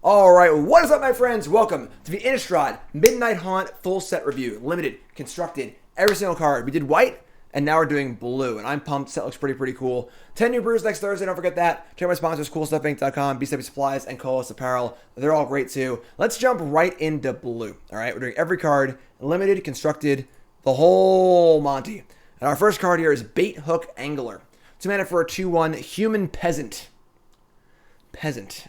All right, what is up, my friends? Welcome to the Innistrad Midnight Haunt full set review. Limited, constructed, every single card. We did white, and now we're doing blue, and I'm pumped. Set looks pretty cool. 10 new brews next Thursday. Don't forget that. Check my sponsors, CoolStuffInc.com, BCW Supplies, and Colas Apparel. They're all great too. Let's jump right into blue. All right, we're doing every card, limited, constructed, the whole Monty. And our first card here is Bait Hook Angler. 2 mana for a 2/1 human peasant. Peasant.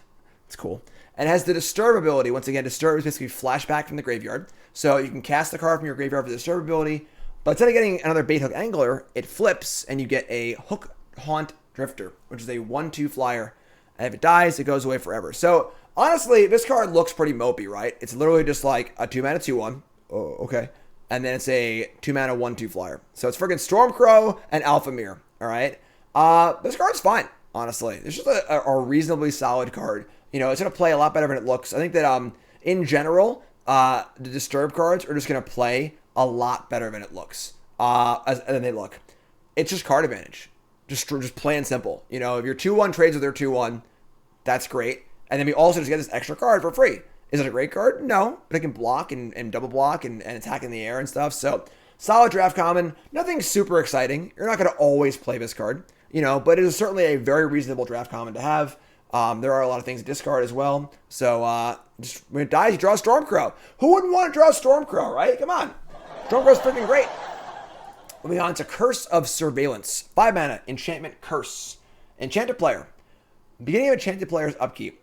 It's cool. And it has the Disturb ability. Once again, Disturb is basically flashback from the graveyard. So you can cast the card from your graveyard for the Disturb ability. But instead of getting another Bait Hook Angler, it flips and you get a Hook Haunt Drifter, which is a 1/2 flyer. And if it dies, it goes away forever. So honestly, this card looks pretty mopey, right? It's literally just like a 2 mana 2/1. Oh, okay. And then it's a 2 mana 1/2 flyer. So it's freaking Stormcrow and Alpha Mirror. All right. This card's fine, honestly. It's just a reasonably solid card. You know, it's going to play a lot better than it looks. I think that in general, the Disturb cards are just going to play a lot better than it looks. Than they look. It's just card advantage. Just plain and simple. You know, if your 2/1 trades with their 2/1, that's great. And then we also just get this extra card for free. Is it a great card? No. But it can block and double block and attack in the air and stuff. So, solid draft common. Nothing super exciting. You're not going to always play this card. You know, but it is certainly a very reasonable draft common to have. There are a lot of things to discard as well. So, just when it dies, you draw a Stormcrow. Who wouldn't want to draw a Stormcrow, right? Come on. Stormcrow's freaking great. Moving on to Curse of Surveillance. 5 mana, Enchantment Curse. Enchanted player. Beginning of enchanted player's upkeep.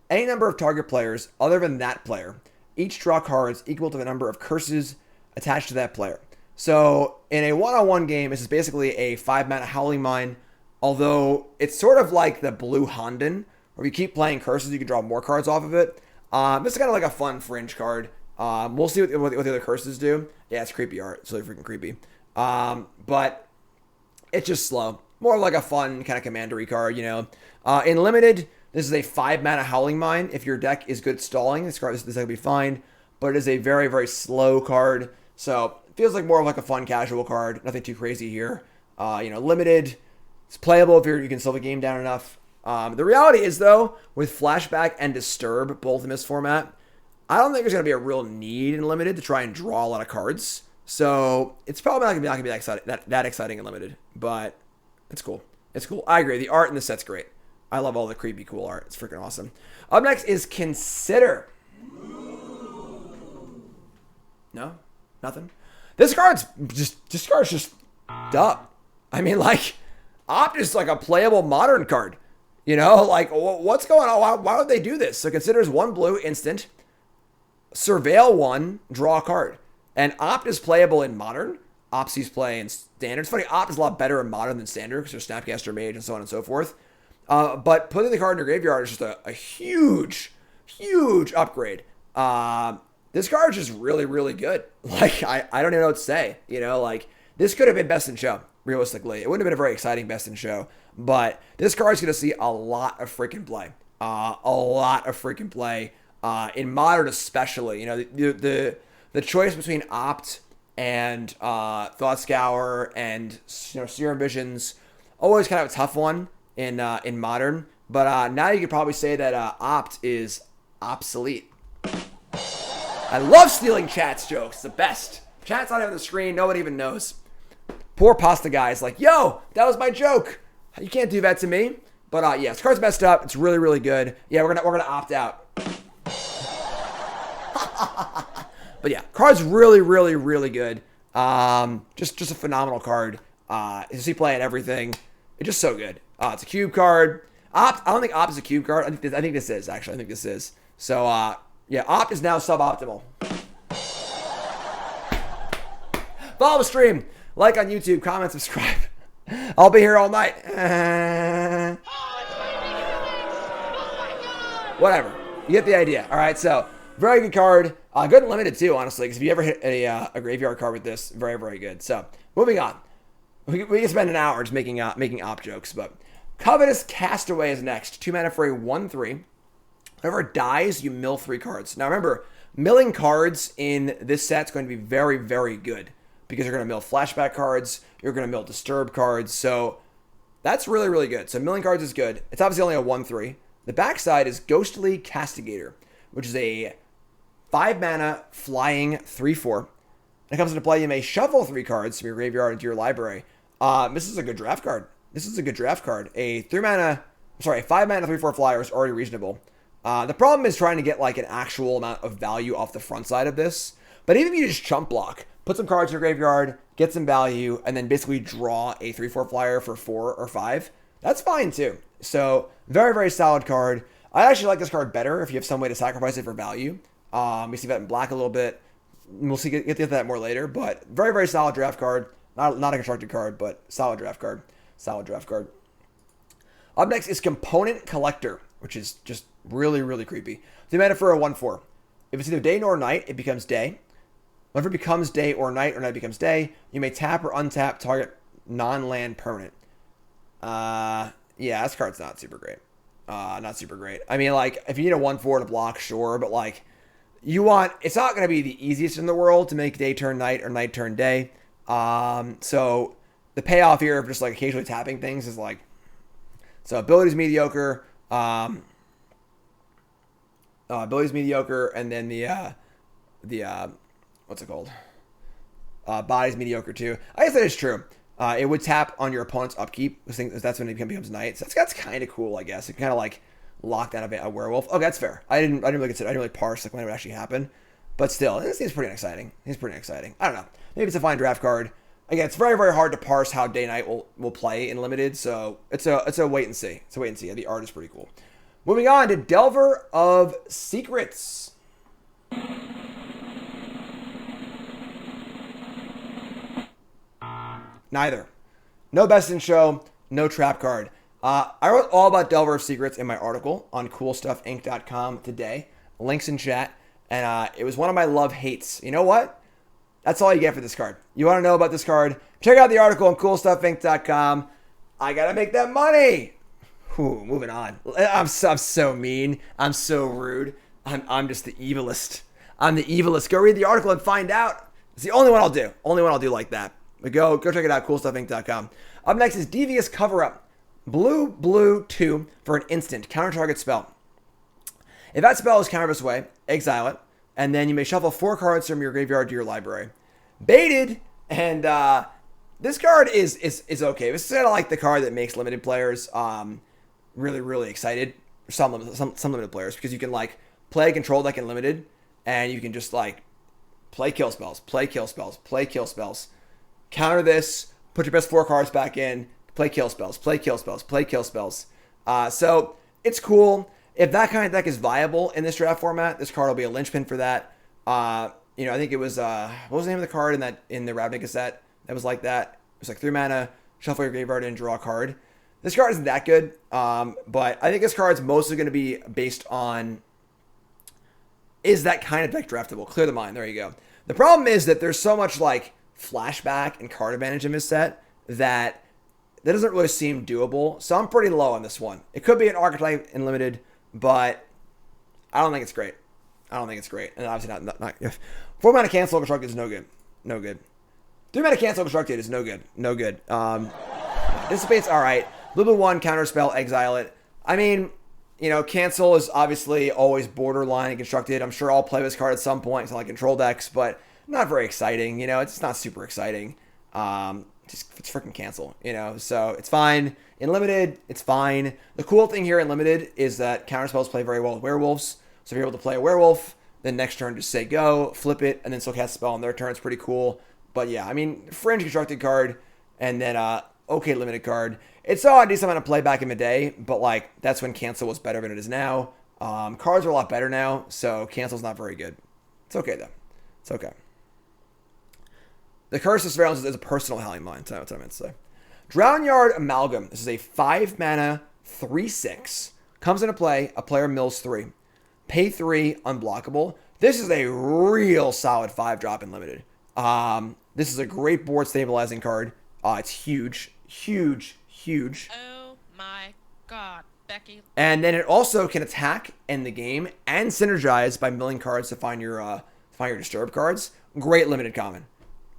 Any number of target players other than that player each draw cards equal to the number of curses attached to that player. So, in a one-on-one game, this is basically a 5 mana Howling Mine. Although, it's sort of like the blue Honden, where if you keep playing curses, you can draw more cards off of it. This is kind of like a fun fringe card. We'll see what the other curses do. Yeah, it's creepy art. It's really freaking creepy. But it's just slow. More like a fun kind of commandery card, you know. In Limited, this is a 5 mana Howling Mine. If your deck is good stalling, this will be fine. But it is a very slow card. So, it feels like more of like a fun casual card. Nothing too crazy here. You know, Limited... It's playable if you can slow the game down enough. The reality is, though, with Flashback and Disturb, both in this format, I don't think there's going to be a real need in Limited to try and draw a lot of cards. So it's probably not going to be that exciting in Limited. But it's cool. It's cool. I agree. The art in the set's great. I love all the creepy, cool art. It's freaking awesome. Up next is Consider. No? Nothing? This card's just dumb. I mean, like... Opt is like a playable modern card. You know, like, what's going on? Why would they do this? So Consider's 1 blue, instant. Surveil 1, draw a card. And Opt is playable in modern. Opt sees play in standard. It's funny, Opt is a lot better in modern than standard because there's Snapcaster Mage and so on and so forth. But putting the card in your graveyard is just a huge upgrade. This card is just really good. Like, I don't even know what to say. You know, like, this could have been best in show. Realistically, it wouldn't have been a very exciting best in show, but this card's going to see a lot of freaking play. In modern especially. You know, the choice between Opt and Thought Scour and, you know, Serum Visions, always kind of a tough one in modern. But now you could probably say that Opt is obsolete. I love stealing chat's jokes. The best. Chat's not on the screen. No one even knows. Poor Pasta Guy's like, yo, that was my joke. You can't do that to me. But yeah, this card's messed up. It's really good. Yeah, we're gonna opt out. But yeah, card's really good. Just a phenomenal card. You see play and everything. It's just so good. It's a cube card. Opt. I don't think Opt is a cube card. I think this is actually. I think this is. So yeah, Opt is now suboptimal. Follow the stream. Like on YouTube, comment, subscribe. I'll be here all night. Whatever. You get the idea. All right, so very good card. Good and limited too, honestly, because if you ever hit a graveyard card with this, very good. So moving on. We can spend an hour just making op jokes, but Covetous Castaway is next. 2 mana for a 1/3. Whenever it dies, you mill 3 cards. Now remember, milling cards in this set is going to be very good. Because you're going to mill flashback cards, you're going to mill disturb cards, so that's really good. So milling cards is good. It's obviously only a 1/3, The backside is Ghostly Castigator, which is a 5 mana flying 3/4. When it comes into play, you may shuffle 3 cards from your graveyard into your library. This is a good draft card. A 5 mana 3/4 flyer is already reasonable. The problem is trying to get like an actual amount of value off the front side of this. But even if you just chump block, put some cards in your graveyard, get some value, and then basically draw a 3/4 flyer for 4 or 5, that's fine too. So very, very solid card. I actually like this card better if you have some way to sacrifice it for value. We see that in black a little bit. We'll see get to that more later, but very, very solid draft card. Not a constructed card, but solid draft card. Up next is Component Collector, which is just really, really creepy. The mana for a 1/4. If it's either day nor night, it becomes day. Whenever it becomes day or night becomes day, you may tap or untap target non-land permanent. Yeah, this card's not super great. I mean, like, if you need a 1/4 to block, sure, but like, it's not going to be the easiest in the world to make day turn night or night turn day. So the payoff here of just like occasionally tapping things is like, so ability's mediocre. Ability's mediocre, and then the what's it called? Body's mediocre too. I guess that is true. It would tap on your opponent's upkeep. That's when it becomes night. So that's kind of cool, I guess. It kind of like lock down a werewolf. Okay, that's fair. I didn't really consider. I didn't really parse like when it would actually happen. But still, this seems pretty exciting. I don't know. Maybe it's a fine draft card. Again, it's very, very hard to parse how day night will play in limited. So it's a wait and see. Yeah, the art is pretty cool. Moving on to Delver of Secrets. Neither. No best in show, no trap card. I wrote all about Delver of Secrets in my article on CoolStuffInc.com today. Links in chat. And it was one of my love-hates. You know what? That's all you get for this card. You want to know about this card? Check out the article on CoolStuffInc.com. I got to make that money. Whew, moving on. I'm so mean. I'm so rude. I'm just the evilest. I'm the evilest. Go read the article and find out. It's the only one I'll do. Only one I'll do like that. But go check it out, CoolStuffInc.com. Up next is Devious Cover-Up. Blue 2 for an instant. Counter target spell. If that spell is countered this way, exile it. And then you may shuffle 4 cards from your graveyard to your library. Baited. And this card is okay. This is kind of like the card that makes limited players really, really excited. Some limited players. Because you can like play a control deck in limited. And you can just like play kill spells. Counter this, put your best 4 cards back in, play kill spells. So it's cool. If that kind of deck is viable in this draft format, this card will be a linchpin for that. I think it was, what was the name of the card in the Ravnica set that was like that? It was like 3 mana, shuffle your graveyard and draw a card. This card isn't that good, but I think this card's mostly going to be based on, is that kind of deck draftable? Clear the mind, there you go. The problem is that there's so much like flashback and card advantage in this set that doesn't really seem doable. So I'm pretty low on this one. It could be an archetype in limited, but I don't think it's great. And obviously not 4 mana cancel constructed is no good. 3 mana cancel constructed is no good. Dissipate's alright. Blue 1 counter spell, exile it. I mean, cancel is obviously always borderline and constructed. I'm sure I'll play this card at some point. It's not like control decks, but not very exciting. It's not super exciting. It's freaking cancel. So it's fine. In limited, it's fine. The cool thing here in limited is that counter spells play very well with werewolves. So if you're able to play a werewolf, then next turn just say go, flip it, and then still cast a spell on their turn. It's pretty cool. But yeah, I mean, fringe constructed card, and then okay limited card. It's so a decent amount of play back in the day, but like that's when cancel was better than it is now. Cards are a lot better now, so cancel's not very good. It's okay though. It's okay. The Curse of Surveillance is a personal howling mine. That's what I meant to say. Drownyard Amalgam. This is a 5 mana 3/6. Comes into play. A player mills 3. Pay 3. Unblockable. This is a real solid 5-drop in limited. This is a great board stabilizing card. It's huge. Oh my god, Becky. And then it also can attack, end the game, and synergize by milling cards to find your disturb cards. Great limited common.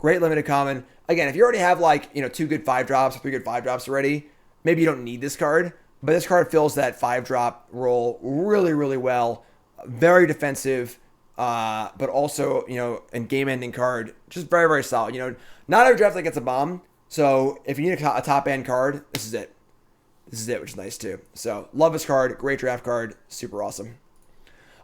Again, if you already have 2 good 5-drops or 3 good 5-drops already, maybe you don't need this card. But this card fills that 5-drop role really, really well. Very defensive, but also, and game-ending card. Just very, very solid. Not every draft that gets a bomb. So if you need a top-end card, this is it. This is it, which is nice too. So love this card. Great draft card. Super awesome.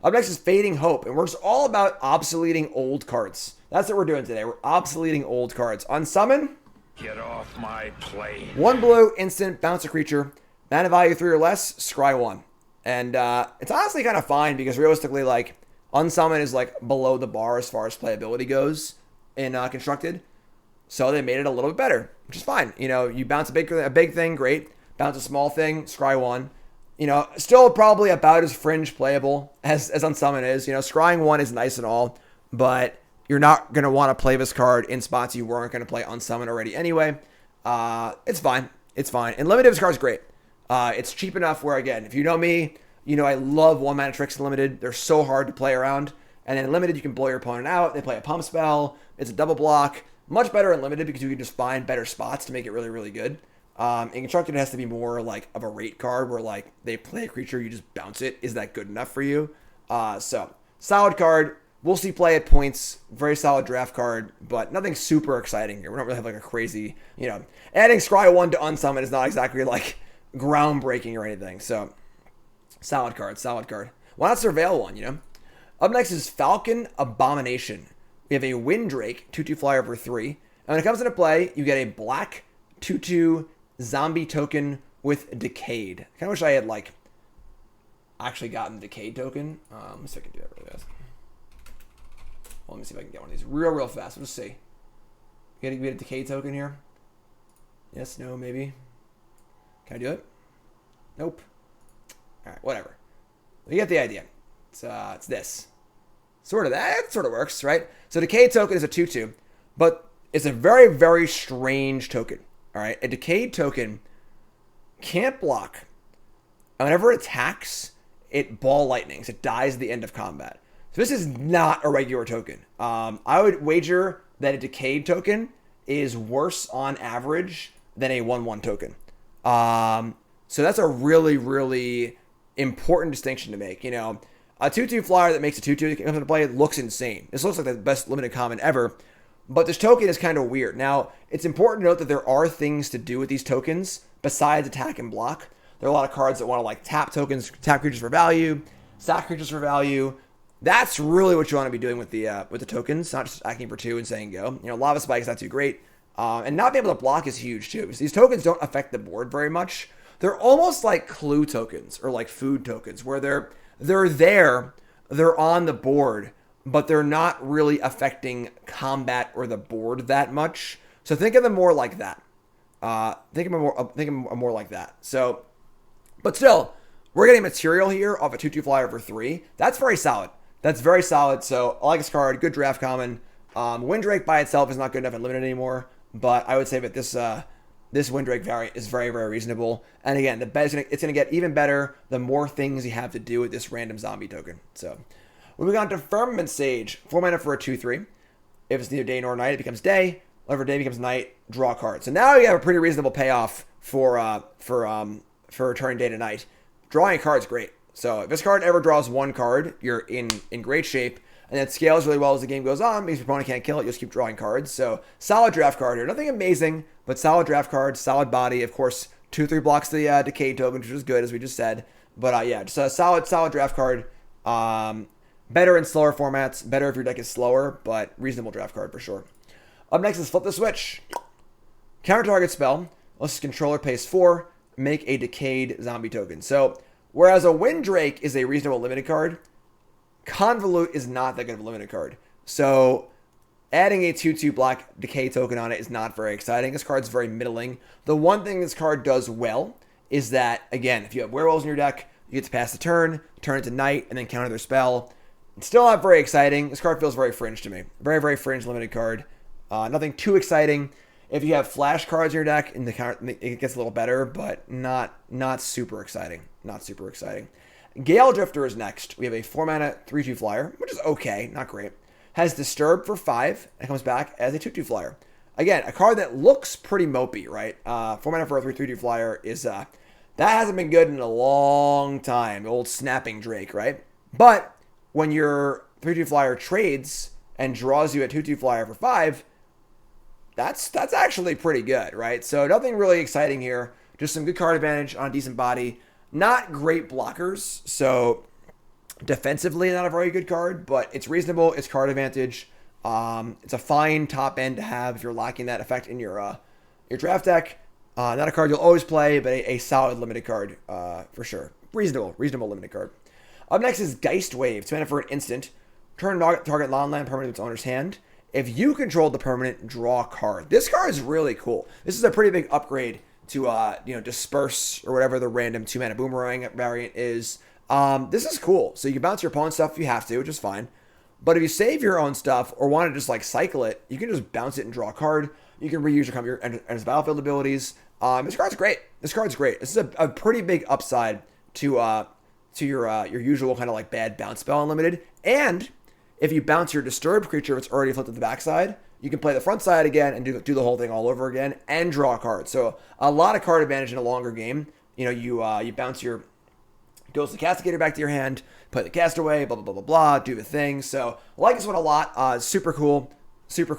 Up next is Fading Hope. And we're just all about obsoleting old cards. That's what we're doing today. We're obsoleting old cards. Unsummon. Get off my plane. 1 blue, instant, bounce a creature. Mana value 3 or less, scry 1. And it's honestly kind of fine because realistically, like, Unsummon is like below the bar as far as playability goes in Constructed. So they made it a little bit better, which is fine. You bounce a big thing, great. Bounce a small thing, scry 1. Still probably about as fringe playable as Unsummon is. Scrying 1 is nice and all, but you're not going to want to play this card in spots you weren't going to play Unsummon already anyway. It's fine. It's fine. And Limited, this card's great. It's cheap enough where, again, if you know me, I love 1-mana tricks in Limited. They're so hard to play around. And then in Limited, you can blow your opponent out. They play a pump spell. It's a double block. Much better in Limited because you can just find better spots to make it really, really good. In Constructed, it has to be more like of a rate card where like they play a creature, you just bounce it. Is that good enough for you? So solid card. We'll see play at points. Very solid draft card, but nothing super exciting here. We don't really have like a crazy, adding Scry 1 to Unsummon is not exactly like groundbreaking or anything. So solid card. Why not Surveil 1, Up next is Falcon Abomination. We have a Windrake, 2/2 flyer for 3. And when it comes into play, you get a black 2/2 zombie token with Decayed. I kind of wish I had like actually gotten the Decayed token. Let me see if I can do that really fast. Well, let me see if I can get one of these real fast. We'll just see. Get a Decayed token here. Yes, no, maybe. Can I do it? Nope. All right, whatever. You get the idea. It's this. Sort of that sort of works, right? So Decayed token is a 2/2, but it's a very, very strange token. All right, a Decayed token can't block. And whenever it attacks, it ball lightnings. It dies at the end of combat. So this is not a regular token. I would wager that a Decayed token is worse on average than a 1/1 token. So that's a really, really important distinction to make. A 2/2 flyer that makes a 2/2 that comes into play looks insane. This looks like the best limited common ever. But this token is kind of weird. Now, it's important to note that there are things to do with these tokens besides attack and block. There are a lot of cards that want to like tap tokens, tap creatures for value, sack creatures for value. That's really what you want to be doing with the tokens, not just acting for 2 and saying go. Lava Spike is not too great. And not being able to block is huge too. Because these tokens don't affect the board very much. They're almost like clue tokens or like food tokens where they're on the board, but they're not really affecting combat or the board that much. So think of them more like that. Think of them more like that. So, but still, we're getting material here off a 2/2 flyer for 3. That's very solid. That's very solid. So I like this card. Good draft common. Windrake by itself is not good enough and limited anymore. But I would say that this Windrake variant is very, very reasonable. And again, it's going to get even better the more things you have to do with this random zombie token. So moving on to Firmament Stage. 4 mana for a 2/3. If it's neither day nor night, it becomes day. Whenever day becomes night, draw a card. So now you have a pretty reasonable payoff for turning day to night. Drawing a card is great. So if this card ever draws 1 card, you're in great shape. And it scales really well as the game goes on because your opponent can't kill it. You'll just keep drawing cards. So solid draft card here. Nothing amazing, but solid draft card, solid body. Of course, 2/3 blocks the Decayed token, which is good, as we just said. But yeah, just a solid draft card. Better in slower formats. Better if your deck is slower, but reasonable draft card for sure. Up next is Flip the Switch. Counter target spell. Unless controller pays 4. Make a Decayed zombie token. So whereas a Windrake is a reasonable limited card, Convolute is not that good of a limited card. So adding a 2/2 black Decay token on it is not very exciting. This card's very middling. The one thing this card does well is that, again, if you have werewolves in your deck, you get to pass the turn it to night, and then counter their spell. It's still not very exciting. This card feels very fringe to me. Very, very fringe limited card. Nothing too exciting. If you have flash cards in your deck, it gets a little better, but not super exciting. Not super exciting. Gale Drifter is next. We have a 4 mana 3/2 flyer, which is okay, not great. Has Disturb for 5 and comes back as a 2/2 flyer. Again, a card that looks pretty mopey, right? 4 mana for a 3/2 flyer is That hasn't been good in a long time. The old snapping Drake, right? But when your 3/2 flyer trades and draws you a 2/2 flyer for 5, that's actually pretty good, right? So nothing really exciting here. Just some good card advantage on a decent body. Not great blockers, so defensively not a very good card, but it's reasonable. It's card advantage. It's a fine top end to have if you're lacking that effect in your draft deck. Not a card you'll always play, but a solid limited card for sure. Reasonable limited card. Up next is Geist Wave. 2 mana for an instant. Turn target non-land permanent to its owner's hand. If you control the permanent, draw a card. This card is really cool. This is a pretty big upgrade to Disperse or whatever the random 2 mana boomerang variant is. This is cool. So you can bounce your opponent's stuff if you have to, which is fine. But if you save your own stuff or want to just like cycle it, you can just bounce it and draw a card. You can reuse your enters battlefield abilities. This card's great. This is a pretty big upside to your usual kind of like bad bounce spell unlimited. And if you bounce your disturbed creature, it's already flipped to the backside, you can play the front side again and do the whole thing all over again and draw a card. So a lot of card advantage in a longer game. You bounce your Ghostly Castigator back to your hand, play the Castaway, blah, blah, blah, blah, blah, do the thing. So I like this one a lot. Super cool. Just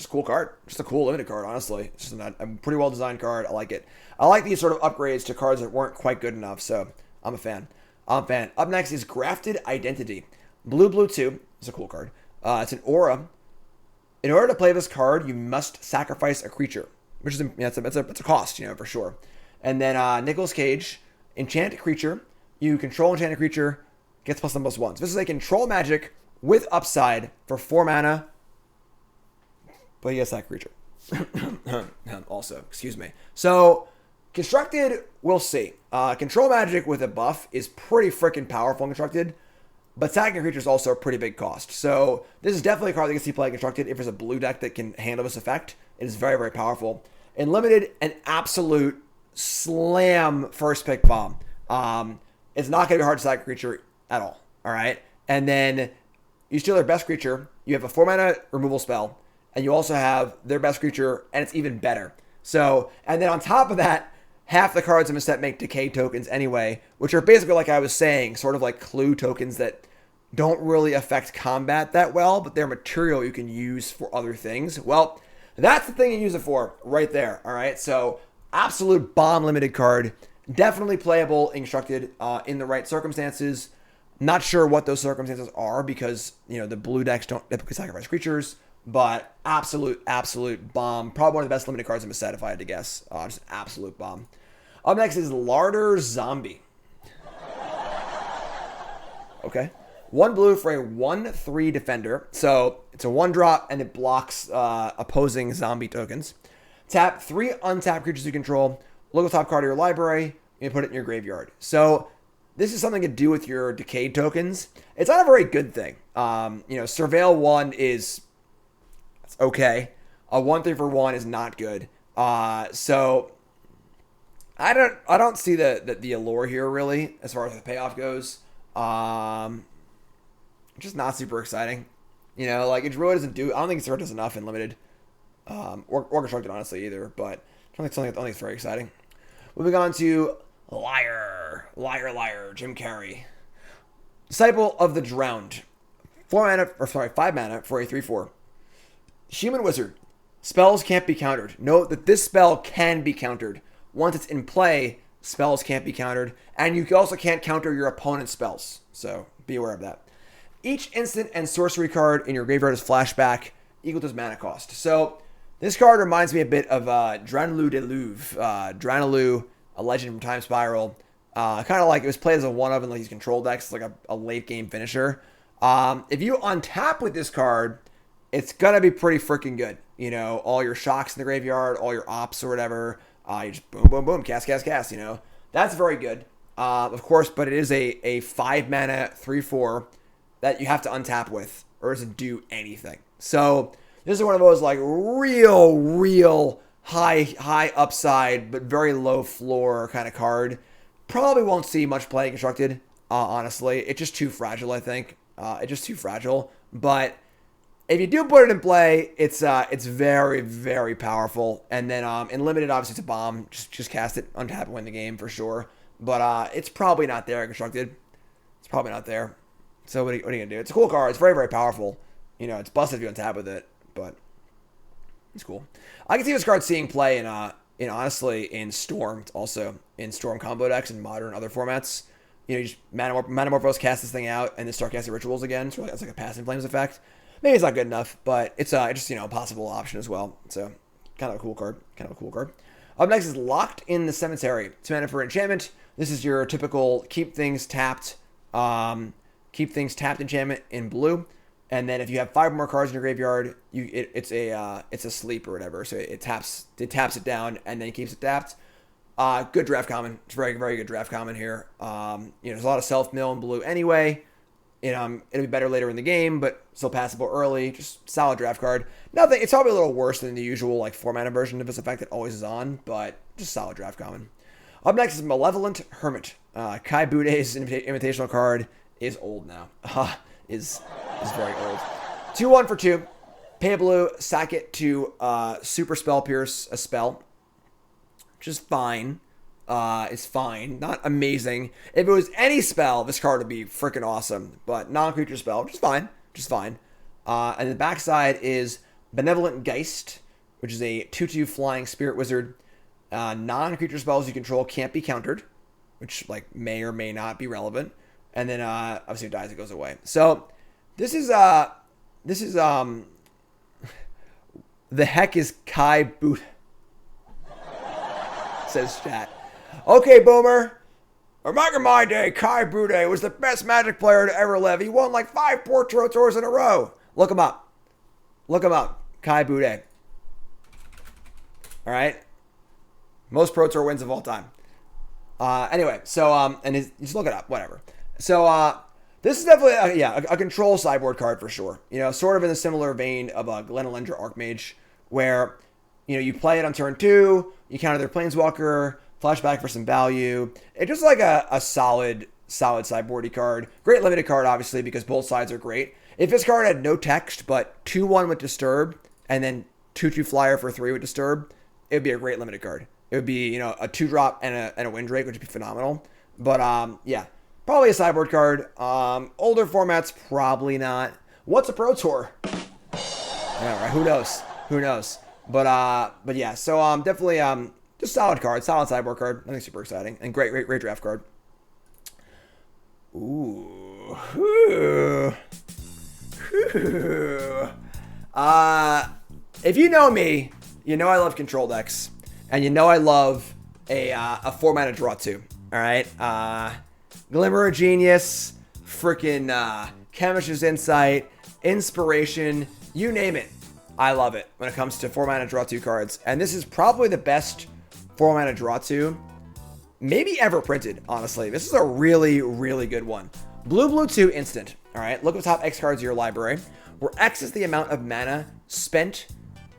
a cool card. Just a cool limited card, honestly. It's just a pretty well designed card. I like it. I like these sort of upgrades to cards that weren't quite good enough, so I'm a fan. Up next is Grafted Identity. Blue 2. It's a cool card. It's an aura. In order to play this card, you must sacrifice a creature, which is it's a cost, for sure. And then Nicolas Cage, enchant a creature. You control enchanted creature, gets +1/+1. So this is a control magic with upside for 4 mana. But he gets that creature. Also, excuse me. So, Constructed, we'll see. Control magic with a buff is pretty freaking powerful in Constructed. But sacking a creature is also a pretty big cost. So, this is definitely a card that can see play Constructed. If there's a blue deck that can handle this effect, it is very, very powerful. In Limited, an absolute slam first pick bomb. It's not going to be hard to sack a creature at all. Alright? And then, you steal their best creature. You have a 4 mana removal spell. And you also have their best creature, and it's even better. So, and then on top of that, half the cards in a set make decay tokens anyway, which are basically, like I was saying, sort of like clue tokens that don't really affect combat that well, but they're material you can use for other things. Well, that's the thing you use it for right there, all right? So, absolute bomb limited card. Definitely playable, constructed in the right circumstances. Not sure what those circumstances are because, the blue decks don't typically sacrifice creatures. But absolute bomb. Probably one of the best limited cards in the set, if I had to guess. Just an absolute bomb. Up next is Larder Zombie. Okay. 1 blue for a 1/3 defender. So it's a 1-drop and it blocks opposing zombie tokens. Tap 3 untapped creatures you control. Look at the top card of your library and put it in your graveyard. So this is something to do with your decayed tokens. It's not a very good thing. Surveil 1 is... It's okay. A 1/3 for 1 is not good. So I don't see the allure here really as far as the payoff goes. Just not super exciting. It really doesn't do. I don't think it does enough in limited, or constructed honestly either. But I don't think it's very exciting. Moving on to Liar, Jim Carrey, Disciple of the Drowned. 5 mana for a 3/4. Human Wizard. Spells can't be countered. Note that this spell can be countered. Once it's in play, spells can't be countered. And you also can't counter your opponent's spells. So be aware of that. Each instant and sorcery card in your graveyard is flashback equal to its mana cost. So this card reminds me a bit of Dranaloo Deluve. Dranaloo, a legend from Time Spiral. Kind of like it was played as a one-of in these control decks, like a late game finisher. If you untap with this card, it's going to be pretty freaking good. All your shocks in the graveyard, all your ops or whatever. You just boom, boom, boom, cast. That's very good. Of course, but it is a 5 mana 3/4 that you have to untap with or it doesn't do anything. So this is one of those like real high upside but very low floor kind of card. Probably won't see much play constructed, honestly. It's just too fragile, I think. It's just too fragile. But if you do put it in play, it's very, very powerful. And then in limited, obviously it's a bomb. Just cast it, untap and win the game for sure. But it's probably not there constructed. It's probably not there. So what are you gonna do? It's a cool card. It's very, very powerful. You know, it's busted if you untap with it, but it's cool. I can see this card seeing play in honestly in Storm, also in Storm combo decks and Modern and other formats. You know, you just Manamorphose, cast this thing out, and then start casting rituals again. So it's like a Passing Flames effect. Maybe it's not good enough, but it's just, you know, a possible option as well. So kind of a cool card. Up next is Locked in the Cemetery. 2 mana for enchantment. This is your typical keep things tapped enchantment in blue. And then if you have 5 more cards in your graveyard, it's a sleep or whatever. So it taps it down and then keeps it tapped. Good draft common. It's very, very good draft common here. You know, there's a lot of self-mill in blue anyway. It'll be better later in the game, but still passable early. Just solid draft card. Nothing. It's probably a little worse than the usual like 4-mana version of this effect that always is on, but just solid draft common. Up next is Malevolent Hermit. Kai Bude's invitational card is old now. Is very old. 2/1 for 2. Pay a blue, sack it to Super Spell Pierce a spell. Which is fine. It's fine. Not amazing. If it was any spell, this card would be freaking awesome. But non-creature spell, which is fine. And the backside is Benevolent Geist, which is a 2/2 flying spirit wizard. Non-creature spells you control can't be countered, which like may or may not be relevant. And then obviously it dies, it goes away. So this is the heck is Kai Boot, says chat. Okay, Boomer. Back in my day, Kai Bude was the best Magic player to ever live. He won like 5 Portrait Tours in a row. Look him up. Kai Bude. All right. Most Pro Tour wins of all time. Anyway, so just look it up, whatever. So this is definitely a control sideboard card for sure. You know, sort of in a similar vein of a Glenelendra Archmage, where you know you play it on turn 2, you counter their Planeswalker, flashback for some value. It's just like a solid sideboardy card. Great limited card, obviously, because both sides are great. If this card had no text but 2/1 with Disturb and then 2/2 flyer for 3 with Disturb, it would be a great limited card. It would be, you know, a 2-drop and a Windrake, which would be phenomenal. But yeah, probably a sideboard card. Older formats, probably not. What's a Pro Tour? Yeah, right. Who knows? But yeah. So definitely just solid card, solid sideboard card. Nothing super exciting, and great draft card. Ooh. If you know me, you know I love control decks. And you know I love a 4-mana draw 2. All right? Glimmer of Genius, freaking Chemist's Insight, Inspiration, you name it. I love it when it comes to 4-mana draw 2 cards. And this is probably the best 4-mana draw 2 maybe ever printed, honestly. This is a really, really good one. Blue 2 instant. All right? Look at the top X cards of your library, where X is the amount of mana spent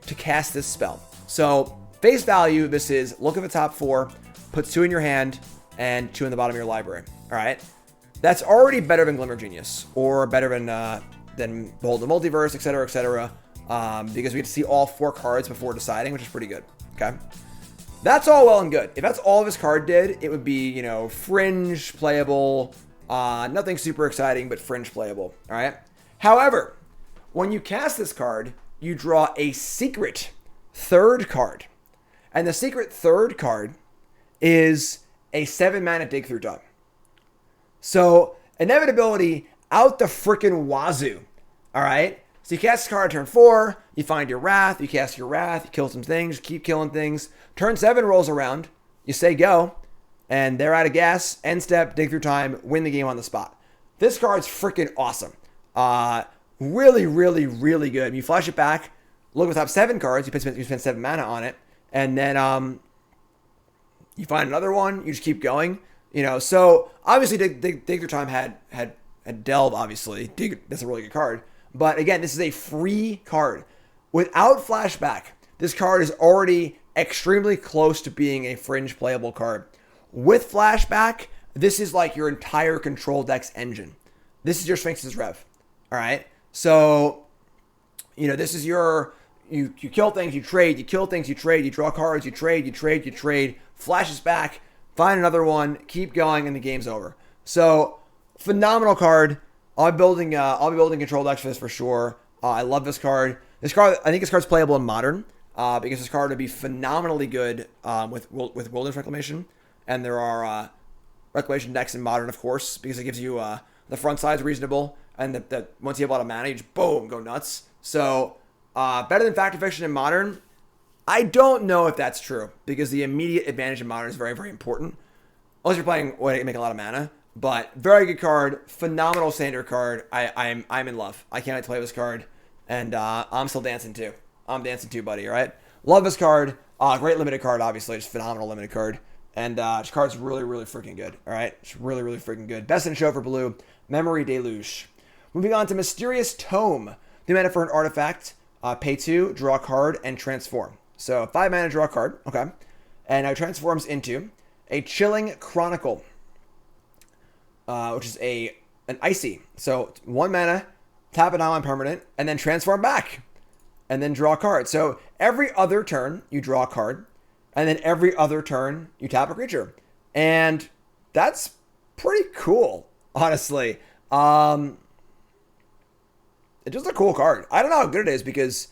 to cast this spell. So face value, this is look at the top 4, put 2 in your hand, and 2 in the bottom of your library. All right? That's already better than Glimmer Genius, or better than Behold the Multiverse, etc., because we get to see all 4 cards before deciding, which is pretty good. Okay? That's all well and good. If that's all this card did, it would be, you know, fringe playable, nothing super exciting, but fringe playable. All right? However, when you cast this card, you draw a secret 3rd card. And the secret 3rd card is a 7-mana Dig Through Time. So, inevitability out the frickin' wazoo. Alright? So you cast a card turn 4, you find your Wrath, you cast your Wrath, you kill some things, keep killing things. Turn 7 rolls around, you say go, and they're out of gas, end step, Dig Through Time, win the game on the spot. This card's freaking awesome. Really, really, really good. You flash it back, look at the top 7 cards, you spend 7 mana on it, and then you find another one, you just keep going. You know, so obviously Dig Through Time had Delve, obviously. That's a really good card. But again, this is a free card. Without flashback, this card is already extremely close to being a fringe playable card. With flashback, this is like your entire control deck's engine. This is your Sphinx's Rev. All right? So This is your, you kill things, you trade, you kill things, you trade, you draw cards, you trade, you trade, you trade, flashes back, find another one, keep going, and the game's over. So, phenomenal card. I'll be building control decks for this for sure. I love this card. I think this card's playable in Modern, because this card would be phenomenally good with Wilderness Reclamation. And there are Reclamation decks in Modern, of course, because it gives you the front side's reasonable, and that once you have a lot of mana, you just boom, go nuts. So, better than Fact or Fiction in Modern? I don't know if that's true, because the immediate advantage in Modern is very, very important. Unless you're playing way to make a lot of mana. But very good card, phenomenal standard card. I'm in love. I can't wait to play this card, and I'm still dancing too. I'm dancing too, buddy. All right, love this card. Great limited card, obviously, just phenomenal limited card, and this card's really, really freaking good. All right, it's really, really freaking good. Best in the show for blue. Memory Deluge. Moving on to Mysterious Tome. 2 mana for an artifact. Pay 2, draw a card, and transform. So 5 mana, draw a card. Okay, and now transforms into a Chilling Chronicle. Which is an icy. So 1 mana, tap it on permanent, and then transform back. And then draw a card. So every other turn, you draw a card. And then every other turn, you tap a creature. And that's pretty cool, honestly. It's just a cool card. I don't know how good it is, because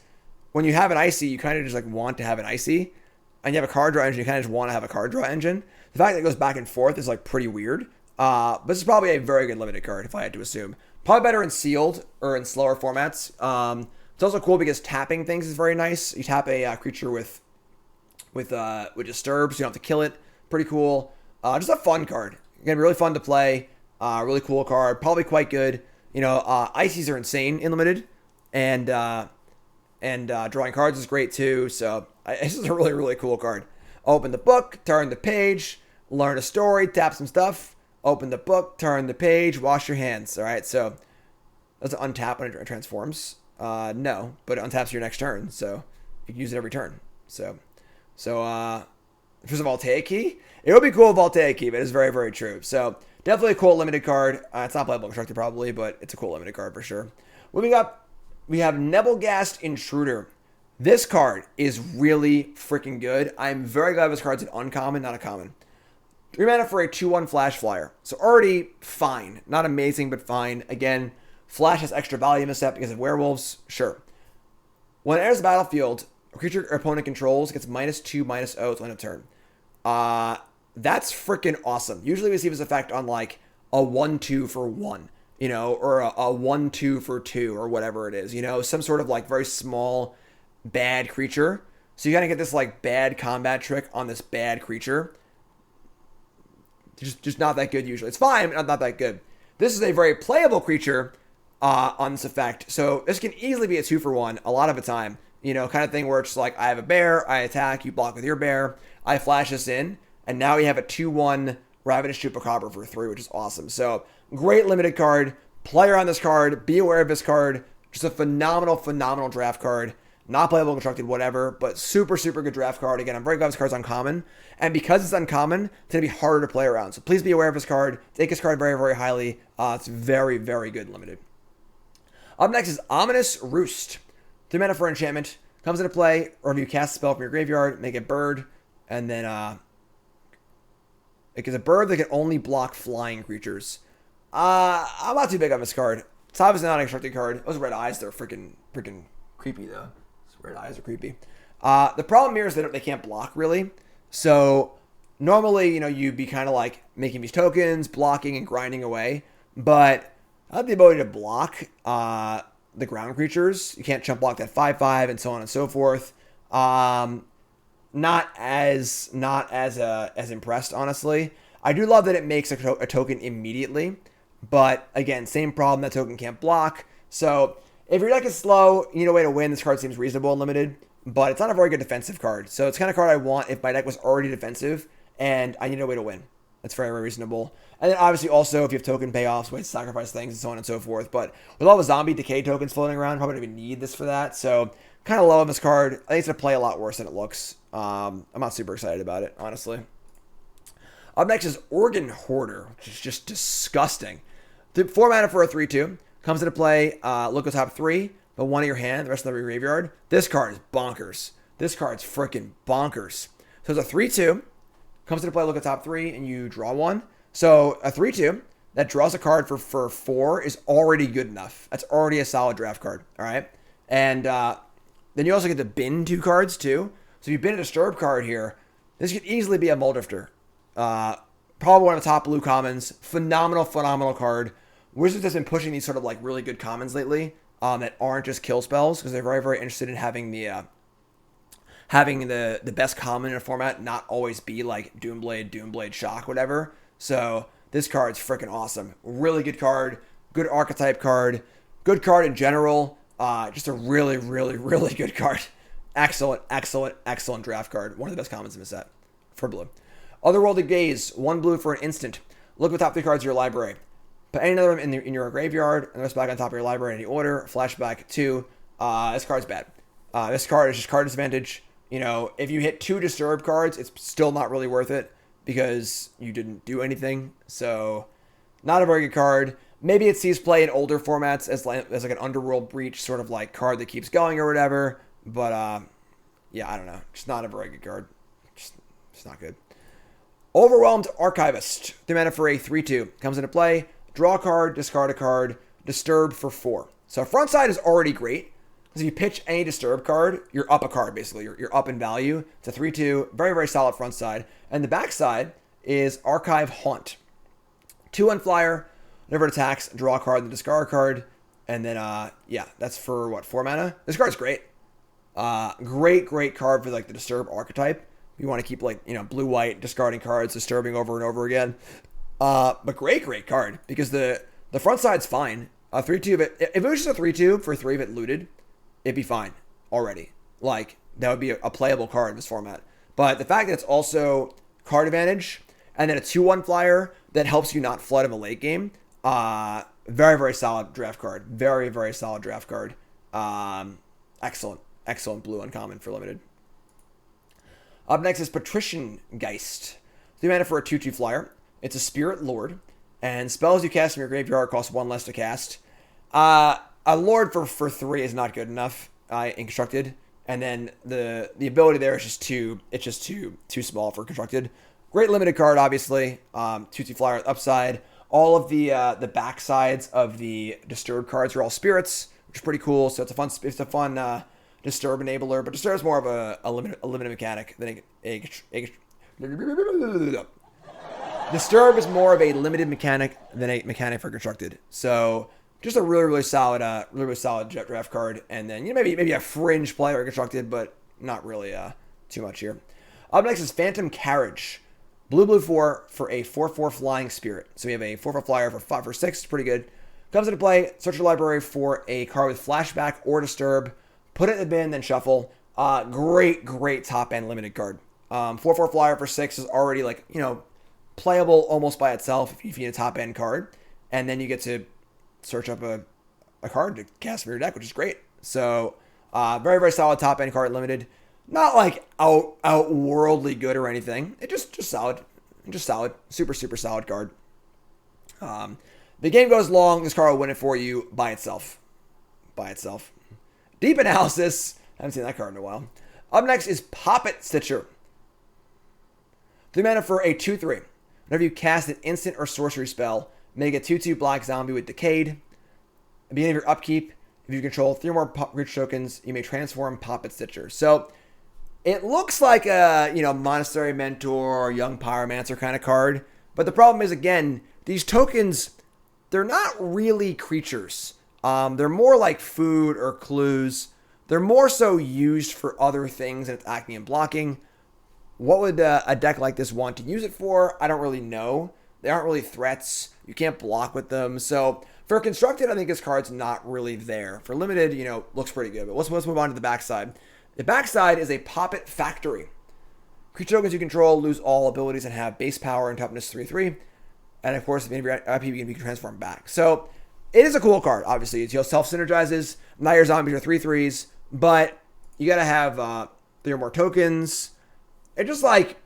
when you have an icy, you kind of just want to have an icy. And you have a card draw engine, you kind of just want to have a card draw engine. The fact that it goes back and forth is pretty weird. But this is probably a very good limited card, if I had to assume. Probably better in sealed or in slower formats. It's also cool because tapping things is very nice. You tap a creature with disturb, so you don't have to kill it. Pretty cool. Just a fun card. Gonna be really fun to play. Really cool card. Probably quite good. Ices are insane in limited, and drawing cards is great too. So it's just a really, really cool card. Open the book, turn the page, learn a story, tap some stuff. Open the book, turn the page, wash your hands. All right, so does it untap when it transforms? No, but it untaps your next turn, so you can use it every turn. So if there's a Voltaic key, it would be cool with Voltaic key, but it's very, very true. So definitely a cool limited card. It's not playable constructed probably, but it's a cool limited card for sure. Moving up, we have Nebelgast Intruder. This card is really freaking good. I'm very glad this card's an uncommon, not a common. 3 mana for a 2/1 Flash Flyer. So already fine. Not amazing, but fine. Again, Flash has extra value in this set because of werewolves. Sure. When it enters the battlefield, a creature or opponent controls gets -2/-0 to end of turn. That's freaking awesome. Usually we see this effect on a 1/2 for 1, or a 1/2 for 2 or whatever it is. Some sort of very small bad creature. So you gotta get this bad combat trick on this bad creature. Just not that good usually. It's fine, but not that good. This is a very playable creature on this effect. So this can easily be a 2 for 1 a lot of the time. Kind of thing where it's I have a bear, I attack, you block with your bear, I flash this in, and now we have a 2/1 Ravenous Chupacabra for 3, which is awesome. So great limited card. Player on this card. Be aware of this card. Just a phenomenal, phenomenal draft card. Not playable, constructed, whatever, but super, super good draft card. Again, I'm very glad this card's uncommon. And because it's uncommon, it's going to be harder to play around. So please be aware of this card. Take this card very, very highly. It's very, very good limited. Up next is Ominous Roost. 3 mana for enchantment. Comes into play, or if you cast a spell from your graveyard, make it bird. And then it is a bird that can only block flying creatures. I'm not too big on this card. It's obviously not a constructed card. Those red eyes, they're freaking creepy, though. Red eyes are creepy. The problem here is that they can't block, really. So normally, you'd be kind of making these tokens, blocking and grinding away. But I have the ability to block the ground creatures. You can't chump block that 5/5 and so on and so forth. Not as impressed, honestly. I do love that it makes a token immediately. But again, same problem. That token can't block. So if your deck is slow, you need a way to win. This card seems reasonable and limited, but it's not a very good defensive card. So it's the kind of card I want if my deck was already defensive and I need a way to win. That's very, very reasonable. And then obviously also if you have token payoffs, ways to sacrifice things and so on and so forth. But with all the zombie decay tokens floating around, probably don't even need this for that. So kind of low on this card. I think it's going to play a lot worse than it looks. I'm not super excited about it, honestly. Up next is Organ Hoarder, which is just disgusting. 4 mana for a 3/2. Comes into play, look at top 3. but one in your hand, the rest of the graveyard. This card is bonkers. This card's freaking bonkers. So it's a 3-2. Comes into play, look at top 3, and you draw one. So a 3-2 that draws a card for 4 is already good enough. That's already a solid draft card. All right. And then you also get to bin 2 cards too. So if you bin a Disturb card here, this could easily be a Mull Drifter. Probably one of the top blue commons. Phenomenal card. Wizards has been pushing these sort of like really good commons lately that aren't just kill spells because they're very interested in having the best common in a format, not always be like Doomblade, Shock, whatever. So this card's freaking awesome. Really good card. Good archetype card. Good card in general. Just a really good card. Excellent draft card. One of the best commons in the set for blue. Otherworldly Gaze, 1 blue for an instant. Look at the top 3 cards of your library. Put any of them in your graveyard, and rest back on top of your library in any order. Flashback 2. This card's bad. This card is just card disadvantage. You know, if you hit 2 Disturb cards, it's still not really worth it because you didn't do anything. So, not a very good card. Maybe it sees play in older formats as like an Underworld Breach sort of like card that keeps going or whatever. But, yeah, I don't know. Just not a very good card. Just not good. Overwhelmed Archivist. 3 mana for a 3-2. Comes into play. Draw a card, discard a card, Disturb for 4. So front side is already great. Because if you pitch any Disturb card, you're up a card, basically. You're up in value. It's a 3-2. Very solid front side. And the back side is Archive Haunt. 2 flyer. Whenever it attacks, draw a card, then discard a card. And then, yeah, that's for, 4 mana? This card's great. Great card for, like, the Disturb archetype. You want to keep, like, blue-white, discarding cards, disturbing over and over again. But great card. Because the front side's fine. 3-2 of it. If it was just a 3-2 for 3 of it looted, it'd be fine already. Like, that would be a playable card in this format. But the fact that it's also card advantage, and then a 2-1 flyer that helps you not flood in the late game, very solid draft card. Very solid draft card. Excellent blue uncommon for limited. Up next is Patrician Geist. 3 mana for a 2-2 flyer. It's a Spirit Lord, and spells you cast from your graveyard cost 1 less to cast. A Lord for 3 is not good enough in constructed, and then the ability there is just too small for constructed. Great limited card, obviously. 2-2 flyer upside. All of the back sides of the Disturb cards are all spirits, which is pretty cool. So it's a fun Disturb enabler, but Disturb is more of a limited mechanic than Disturb is more of a limited mechanic than a mechanic for constructed. So just a really solid draft card, and then maybe a fringe player for constructed, but not really too much here. Up next is Phantom Carriage. Blue 4 for a 4/4 flying spirit. So we have a 4/4 flyer for 5 for 6. It's pretty good. Comes into play. Search your library for a card with flashback or disturb. Put it in the bin, then shuffle. Great top end limited card. 4/4 flyer for 6 is already playable almost by itself if you need a top end card, and then you get to search up a card to cast from your deck, which is great. So very solid top end card limited. Not like outworldly good or anything. It just solid. Super solid card. The game goes long. This card will win it for you by itself. Deep Analysis. I haven't seen that card in a while. Up next is Poppet Stitcher. 3 mana for a 2/3. Whenever you cast an instant or sorcery spell, make a 2/2 black zombie with Decayed. At the beginning of your upkeep, if you control 3 more reach tokens, you may transform Poppet Stitcher. So it looks like a Monastery Mentor or Young Pyromancer kind of card. But the problem is, again, these tokens, they're not really creatures. They're more like food or clues. They're more so used for other things than attacking and blocking. What would a deck like this want to use it for? I don't really know. They aren't really threats. You can't block with them. So for constructed, I think this card's not really there. For limited, looks pretty good. But let's move on to the backside. The backside is a Poppet Factory. Creature tokens you control lose all abilities and have base power and toughness 3/3. And of course, if you can transform back. So it is a cool card, obviously. It self-synergizes. Now your zombies are 3/3s, but you got to have 3 or more tokens. It's just like,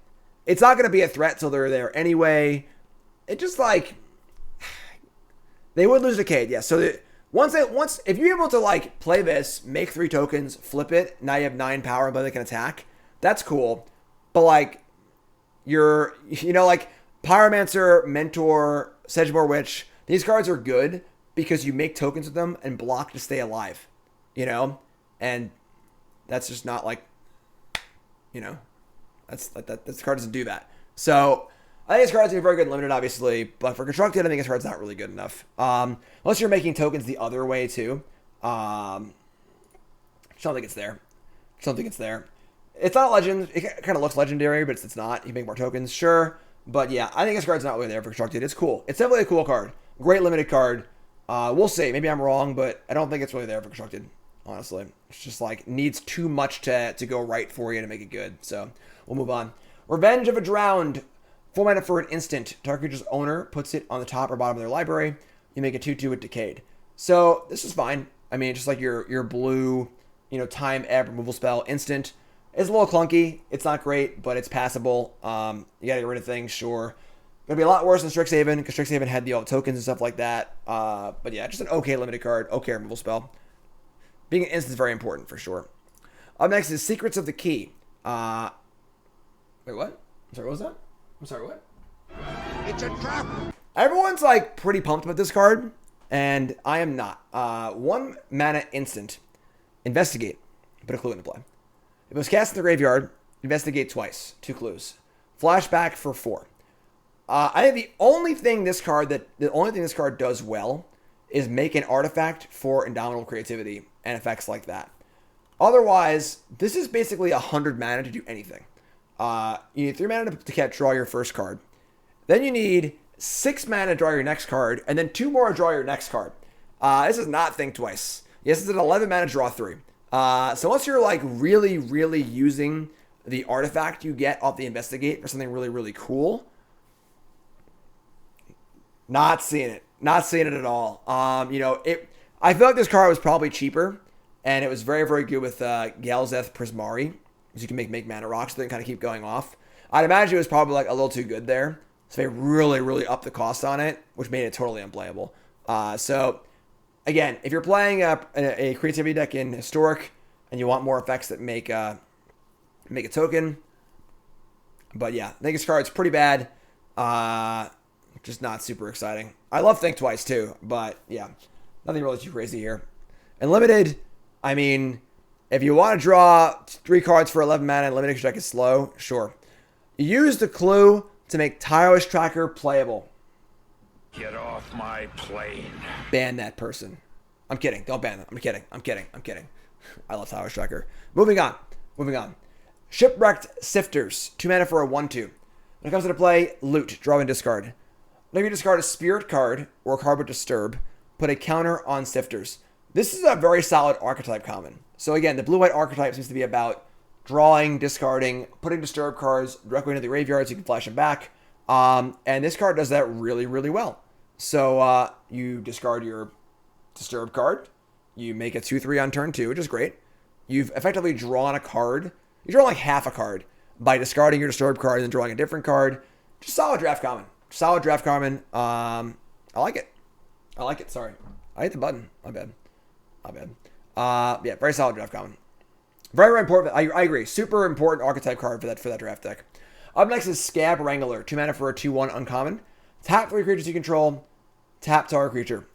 it's not going to be a threat till they're there anyway. It just like, they would lose Decayed, yeah. So If you're able to like play this, make 3 tokens, flip it, now you have 9 power, but they can attack. That's cool. But like, like Pyromancer, Mentor, Sedgemoor Witch, these cards are good because you make tokens with them and block to stay alive, and that's just not like, this card doesn't do that. So I think this card's gonna be very good in limited, obviously, but for constructed, I think this card's not really good enough. Unless you're making tokens the other way too. Just don't think it's there. It's not a legend. It kind of looks legendary, but it's not. You make more tokens, sure. But yeah, I think this card's not really there for constructed. It's cool. It's definitely a cool card. Great limited card. We'll see. Maybe I'm wrong, but I don't think it's really there for constructed, honestly. It's just like needs too much to go right for you to make it good. So we'll move on. Revenge of a Drowned. 4 mana for an instant. Target creature's owner puts it on the top or bottom of their library. You make a 2/2 with Decayed. So this is fine. I mean, just like your blue, time ebb removal spell instant. It's a little clunky. It's not great, but it's passable. You gotta get rid of things, sure. Gonna be a lot worse than Strixhaven, because Strixhaven had the alt tokens and stuff like that. But yeah, just an okay limited card, okay removal spell. Being an instant is very important for sure. Up next is Secrets of the Key. Wait, what? I'm sorry, what was that? I'm sorry, what? It's a trap! Everyone's like pretty pumped about this card, and I am not. 1 mana instant. Investigate. Put a clue into play. If it was cast in the graveyard, investigate twice. 2 clues. Flashback for 4. I think the only thing this card does well is make an artifact for Indomitable Creativity and effects like that. Otherwise, this is basically 100 mana to do anything. You need 3 mana to draw your first card. Then you need 6 mana to draw your next card, and then 2 more to draw your next card. This is not think twice. Yes, it's an 11 mana draw 3. So unless you're like really, really using the artifact you get off the investigate for something really, really cool, not seeing it at all. I feel like this card was probably cheaper, and it was very, very good with Galzeth Prismari, because you can make mana rocks, so they can kind of keep going off. I'd imagine it was probably like a little too good there, so they really, really upped the cost on it, which made it totally unplayable. So again, if you're playing a creativity deck in Historic and you want more effects that make a token, but yeah, I think this card's pretty bad. Just not super exciting. I love Think Twice too, but yeah, nothing really too crazy here. And limited, I mean, if you want to draw 3 cards for 11 mana and limited because your deck is slow, sure. Use the clue to make Tireless Tracker playable. Get off my plane. Ban that person. I'm kidding. Don't ban them. I'm kidding. I love Tireless Tracker. Moving on. Shipwrecked Sifters. 2 mana for a 1/2. When it comes to play, loot. Draw and discard. Whenever you discard a spirit card or a card with Disturb, put a counter on Sifters. This is a very solid archetype common. So again, the blue-white archetype seems to be about drawing, discarding, putting Disturb cards directly into the graveyard so you can flash them back. And this card does that really, really well. So you discard your Disturb card. You make a 2/3 on turn 2, which is great. You've effectively drawn a card. You draw like half a card by discarding your Disturb card and then drawing a different card. Just solid draft common. I like it. Sorry. I hit the button. My bad. Yeah, very solid draft common. Very, very important. I agree. Super important archetype card for that draft deck. Up next is Scab Wrangler. 2 mana for a 2/1 uncommon. Tap 3 creatures you control. Tap target creature.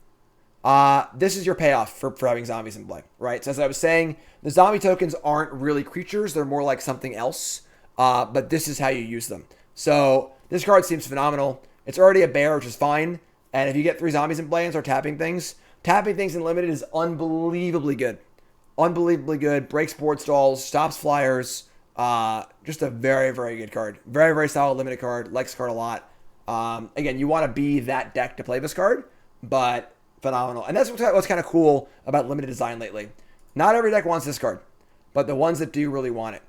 This is your payoff for having zombies in play, right? So as I was saying, the zombie tokens aren't really creatures. They're more like something else. But this is how you use them. So this card seems phenomenal. It's already a bear, which is fine. And if you get 3 zombies in play and start tapping things in limited is unbelievably good. Breaks board stalls, stops flyers. Just a very, very good card. Very, very solid limited card. Likes the card a lot. Again, you want to be that deck to play this card, but phenomenal. And that's what's kind of cool about limited design lately. Not every deck wants this card, but the ones that do really want it.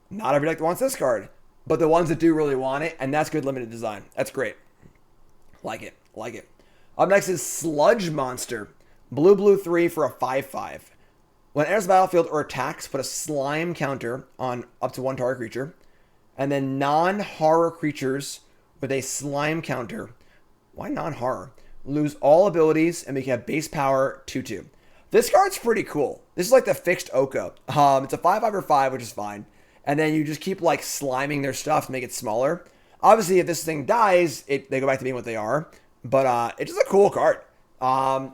Not every deck wants this card, but the ones that do really want it, and that's good limited design. That's great. Like it. Up next is Sludge Monster. Blue 3 for a 5/5. When it enters the battlefield or attacks, put a slime counter on up to 1 target creature. And then non-horror creatures with a slime counter. Why non-horror? lose all abilities, and we can have base power 2/2. This card's pretty cool. This is like the fixed Oko. It's a 5/5 or 5, which is fine. And then you just keep like sliming their stuff to make it smaller. Obviously, if this thing dies, they go back to being what they are. But it's just a cool card.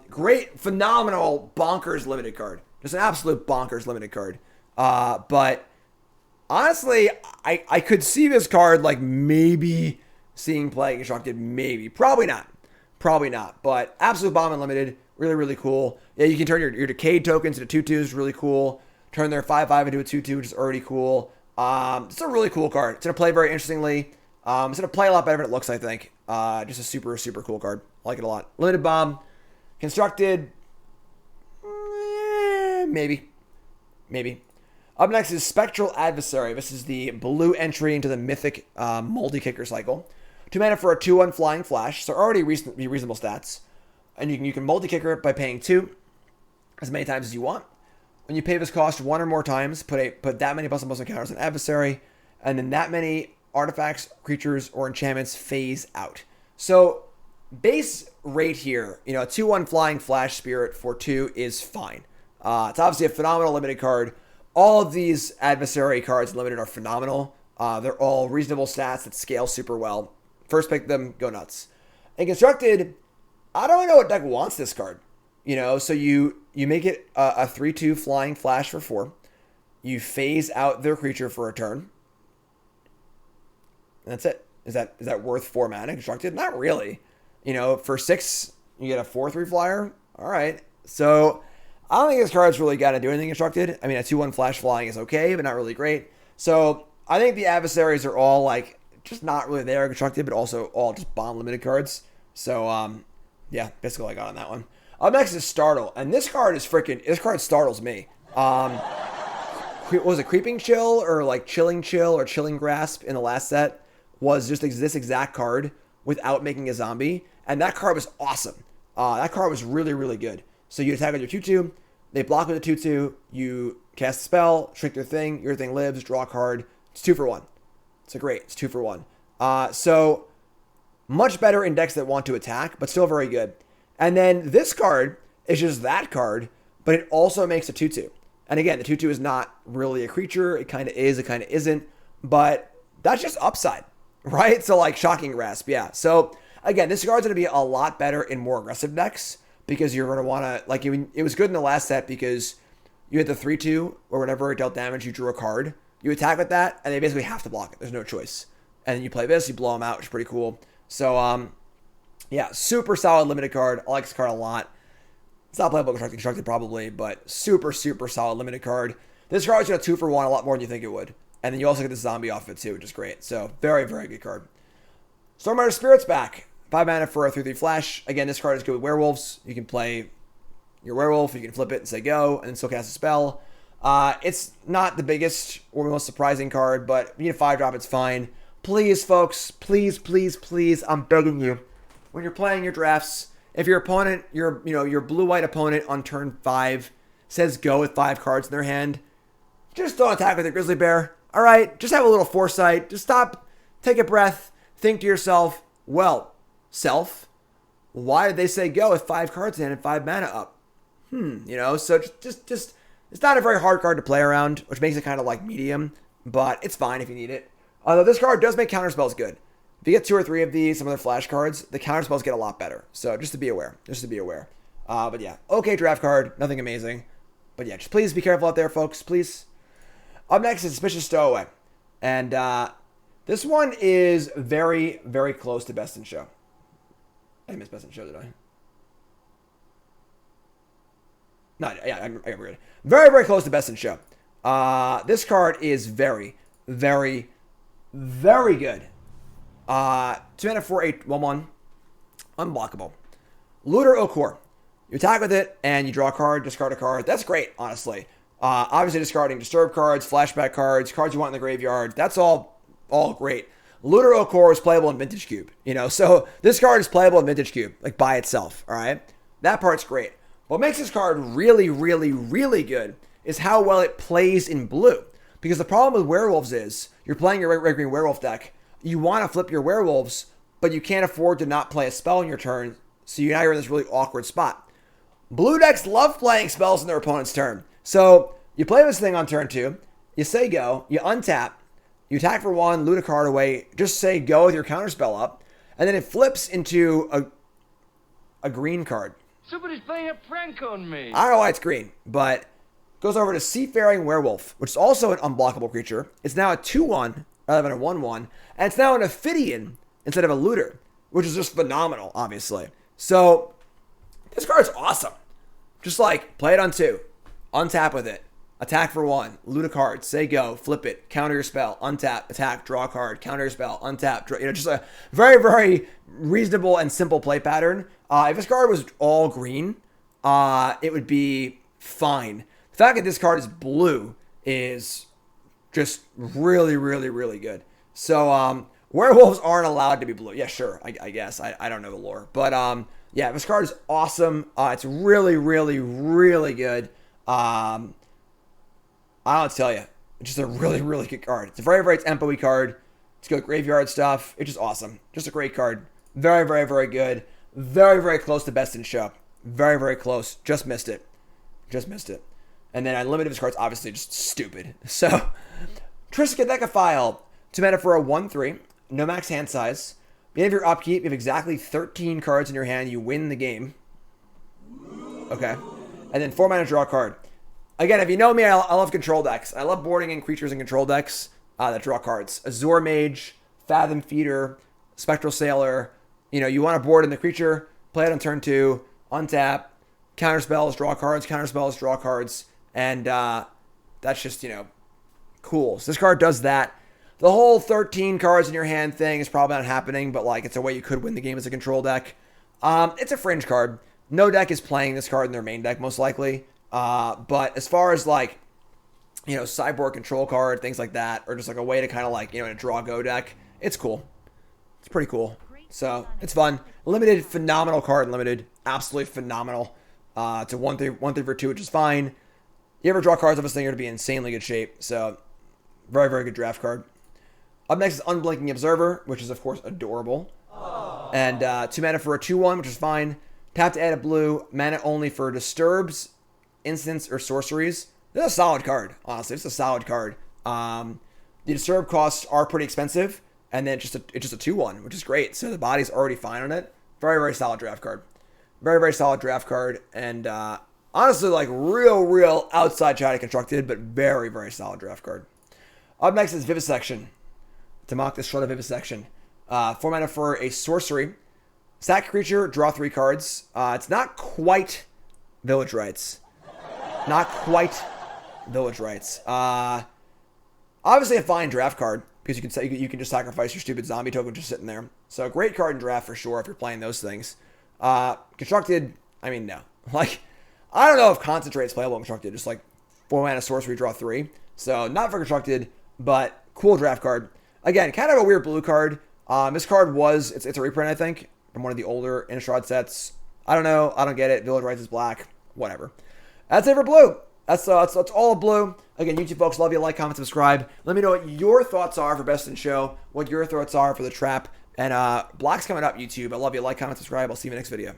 Great, phenomenal, bonkers limited card. Just an absolute bonkers limited card. But honestly, I could see this card like maybe seeing play constructed. Maybe. Probably not. But absolute bomb unlimited. Really, really cool. Yeah, you can turn your Decayed tokens into 2/2s. Really cool. Turn their 5/5 into a 2/2, which is already cool. It's a really cool card. It's going to play very interestingly. It's going to play a lot better than it looks, I think. Just a super, super cool card. I like it a lot. Limited bomb. Constructed. Maybe. Up next is Spectral Adversary. This is the blue entry into the Mythic multi-kicker cycle. 2 mana for a 2/1 flying flash. So already reasonable stats. And you can multi-kicker it by paying 2 as many times as you want. When you pay this cost 1 or more times, put that many plus and plus counters on adversary, and then that many artifacts, creatures, or enchantments phase out. So base rate here, a 2/1 flying flash spirit for 2 is fine. It's obviously a phenomenal limited card. All of these adversary cards limited are phenomenal. They're all reasonable stats that scale super well. First pick them, go nuts. And constructed, I don't know what deck wants this card. So you make it a 3/2 flying flash for 4. You phase out their creature for a turn. And that's it. Is that worth 4 mana constructed? Not really. For 6, you get a 4/3 flyer. All right. So I don't think this card's really got to do anything constructed. I mean, a 2/1 flash flying is okay, but not really great. So I think the adversaries are all like just not really there constructed, but also all just bomb limited cards. So yeah, basically all I got on that one. Up next is Startle, and this card startles me. Was it Creeping Chill or like Chilling Chill or Chilling Grasp in the last set was just this exact card without making a zombie, and that card was awesome. That card was really, really good. So you attack with your 2/2, they block with a 2/2, you cast a spell, shrink their thing, your thing lives, draw a card. It's 2 for 1. It's 2 for 1. So much better in decks that want to attack, but still very good. And then this card is just that card, but it also makes a 2/2. And again, the 2/2 is not really a creature. It kind of is, it kind of isn't. But that's just upside, right? So like Shocking Grasp, yeah. So again, this card's going to be a lot better in more aggressive decks because you're going to want to, like, it was good in the last set because you had the 3/2 or whenever it dealt damage, you drew a card. You attack with that, and they basically have to block it. There's no choice. And then you play this, you blow them out, which is pretty cool. So, yeah, super solid limited card. I like this card a lot. It's not playable constructed probably, but super, super solid limited card. This card is going to 2 for 1 a lot more than you think it would. And then you also get the zombie off of it too, which is great. So, very, very good card. Stormrider Spirit's back. 5 mana for a 3/3 flash. Again, this card is good with werewolves. You can play your werewolf, you can flip it and say go, and then still cast a spell. It's not the biggest or most surprising card, but if you need a 5-drop, it's fine. Please, folks, please, please, please, I'm begging you. When you're playing your drafts, if your opponent, your blue-white opponent on turn 5 says go with 5 cards in their hand, just don't attack with a grizzly bear. All right, just have a little foresight. Just stop, take a breath, think to yourself, well, self, why did they say go with 5 cards in hand and 5 mana up? So just it's not a very hard card to play around, which makes it kind of like medium, but it's fine if you need it. Although this card does make counterspells good. If you get 2 or 3 of these, some other flash cards, the counterspells get a lot better. So just to be aware. But yeah, okay draft card, nothing amazing. But yeah, just please be careful out there, folks, please. Up next is Suspicious Stowaway. And this one is very, very close to Best in Show. I missed Best in Show, did I? No, yeah, I remember it. Very, very close to Best in Show. This card is very, very, very good. 2 mana for 8/1/1. Unblockable. Looter Okor. You attack with it, and you draw a card, discard a card. That's great, honestly. Obviously, discarding disturb cards, flashback cards, cards you want in the graveyard. That's all great. Looter Okor is playable in Vintage Cube. So this card is playable in Vintage Cube, like by itself, all right? That part's great. What makes this card really, really, really good is how well it plays in blue. Because the problem with werewolves is, you're playing your red green werewolf deck, you want to flip your werewolves, but you can't afford to not play a spell in your turn, So now you're in this really awkward spot. Blue decks love playing spells in their opponent's turn. So you play this thing on turn 2. You say go. You untap. You attack for 1, loot a card away. Just say go with your counterspell up. And then it flips into a green card. Somebody's playing a prank on me. I don't know why it's green, but goes over to Seafaring Werewolf, which is also an unblockable creature. It's now a 2/1 rather than a 1/1. And it's now an Ophidian instead of a looter, which is just phenomenal, obviously. So this card's awesome. Just like play it on 2, untap with it, attack for 1, loot a card, say go, flip it, counter your spell, untap, attack, draw a card, counter your spell, untap, draw, just a very, very reasonable and simple play pattern. If this card was all green, it would be fine. The fact that this card is blue is just really, really, really good. So werewolves aren't allowed to be blue. Yeah, sure, I guess. I don't know the lore. But yeah, this card is awesome. It's really, really, really good. I don't know what to tell you. It's just a really, really good card. It's a very, very tempo-y card. It's good graveyard stuff. It's just awesome. Just a great card. Very, very, very good. Very, very close to best in show. Very, very close. Just missed it. Just missed it. And then unlimited this card's obviously just stupid. So, Trisca Decaphile. 2 mana for a 1/3. No max hand size. At the end of your upkeep, you have exactly 13 cards in your hand. You win the game. Okay. And then 4 mana draw a card. Again, if you know me, I love control decks. I love boarding in creatures in control decks that draw cards. Azure Mage, Fathom Feeder, Spectral Sailor. You want to board in the creature, play it on turn 2, untap, counter spells, draw cards, counter spells, draw cards. And that's just, cool. So this card does that. The whole 13 cards in your hand thing is probably not happening, but it's a way you could win the game as a control deck. It's a fringe card. No deck is playing this card in their main deck, most likely. But as far as sideboard control card, things like that, or just a way to kind of in a draw go deck, it's cool. It's pretty cool. So it's fun. Limited, phenomenal card. Limited, absolutely phenomenal. It's a 1/3 for 2, which is fine. You ever draw cards of this thing, you're going to be in insanely good shape. So very, very good draft card. Up next is Unblinking Observer, which is of course adorable. Aww. And 2 mana for a 2/1, which is fine. Tap to add a blue. Mana only for disturbs, instants, or sorceries. This is a solid card, honestly. It's a solid card. The disturb costs are pretty expensive, and then it's just a 2/1, which is great. So the body's already fine on it. Very, very solid draft card. Very, very solid draft card, and honestly, real outside chatty constructed, but very, very solid draft card. Up next is Vivisection. To mock this short of Vivisection. 4 mana for a sorcery. Sack creature, draw 3 cards. It's not quite Village Rites. Not quite Village Rites. Obviously a fine draft card, because you can just sacrifice your stupid zombie token just sitting there. So a great card in draft for sure if you're playing those things. Constructed, no. I don't know if Concentrate's playable in Constructed. Just 4 mana sorcery, draw 3. So not for Constructed, but cool draft card. Again, kind of a weird blue card. This card it's a reprint, I think, from one of the older Innistrad sets. I don't know. I don't get it. Village Rites is black. Whatever. That's it for blue. That's all of blue. Again, YouTube folks, love you. Like, comment, subscribe. Let me know what your thoughts are for Best in Show, what your thoughts are for the trap. And black's coming up, YouTube. I love you. Like, comment, subscribe. I'll see you in the next video.